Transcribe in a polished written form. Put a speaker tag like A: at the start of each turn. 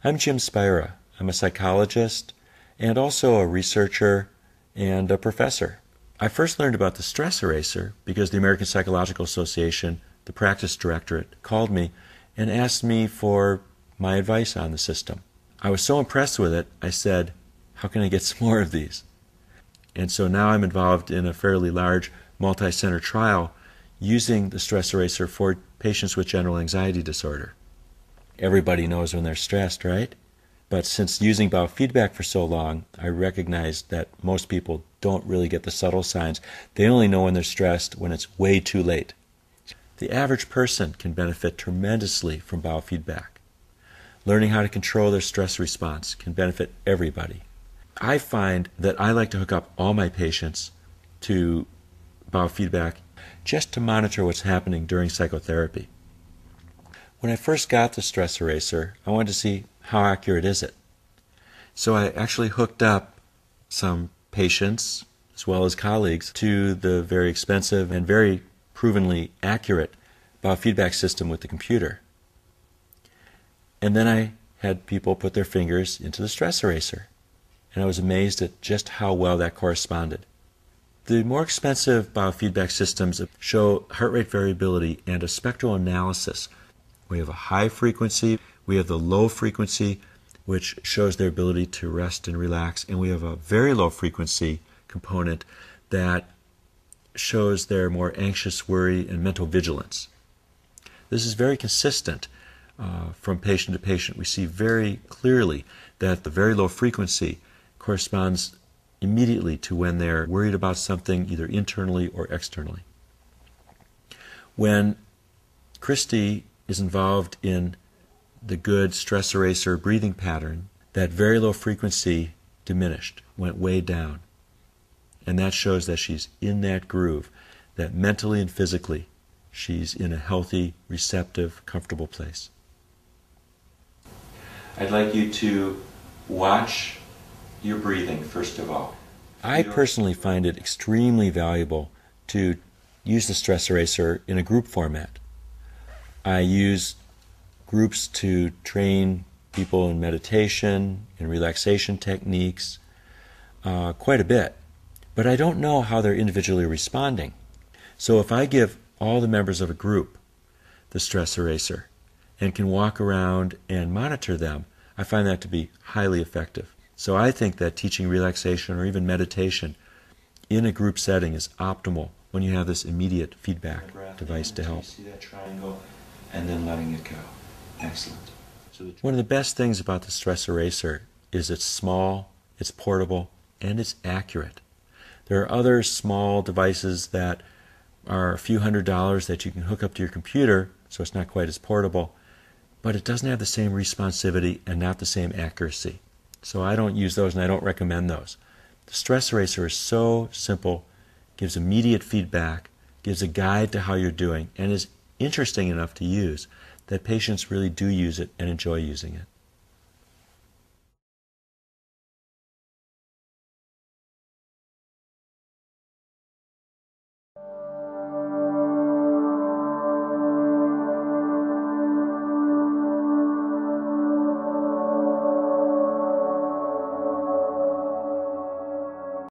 A: I'm Jim Spira. I'm a psychologist and also a researcher and a professor. I first learned about the StressEraser because the American Psychological Association, the practice directorate, called me and asked me for my advice on the system. I was so impressed with it, I said, how can I get some more of these? And so now I'm involved in a fairly large multi-center trial using the StressEraser for patients with general anxiety disorder. Everybody knows when they're stressed, right? But since using biofeedback for so long, I recognize that most people don't really get the subtle signs. They only know when they're stressed when it's way too late. The average person can benefit tremendously from biofeedback. Learning how to control their stress response can benefit everybody. I find that I like to hook up all my patients to biofeedback just to monitor what's happening during psychotherapy. When I first got the StressEraser, I wanted to see how accurate is it. So I actually hooked up some patients, as well as colleagues, to the very expensive and very provenly accurate biofeedback system with the computer. And then I had people put their fingers into the StressEraser, and I was amazed at just how well that corresponded. The more expensive biofeedback systems show heart rate variability and a spectral analysis. We have a high frequency, we have the low frequency, which shows their ability to rest and relax, and we have a very low frequency component that shows their more anxious worry and mental vigilance. This is very consistent from patient to patient. We see very clearly that the very low frequency corresponds immediately to when they're worried about something either internally or externally. When Christy is involved in the good StressEraser breathing pattern, that very low frequency diminished, went way down. And that shows that she's in that groove, that mentally and physically she's in a healthy, receptive, comfortable place. I'd like you to watch your breathing, first of all. I personally find it extremely valuable to use the StressEraser in a group format. I use groups to train people in meditation and relaxation techniques quite a bit, but I don't know how they're individually responding. So if I give all the members of a group the StressEraser and can walk around and monitor them, I find that to be highly effective. So I think that teaching relaxation or even meditation in a group setting is optimal when you have this immediate feedback device to help. See that triangle, and then letting it go. Excellent. One of the best things about the StressEraser is it's small, it's portable, and it's accurate. There are other small devices that are a few $100s that you can hook up to your computer, so it's not quite as portable, but it doesn't have the same responsivity and not the same accuracy. So I don't use those and I don't recommend those. The StressEraser is so simple, gives immediate feedback, gives a guide to how you're doing, and is interesting enough to use that patients really do use it and enjoy using it.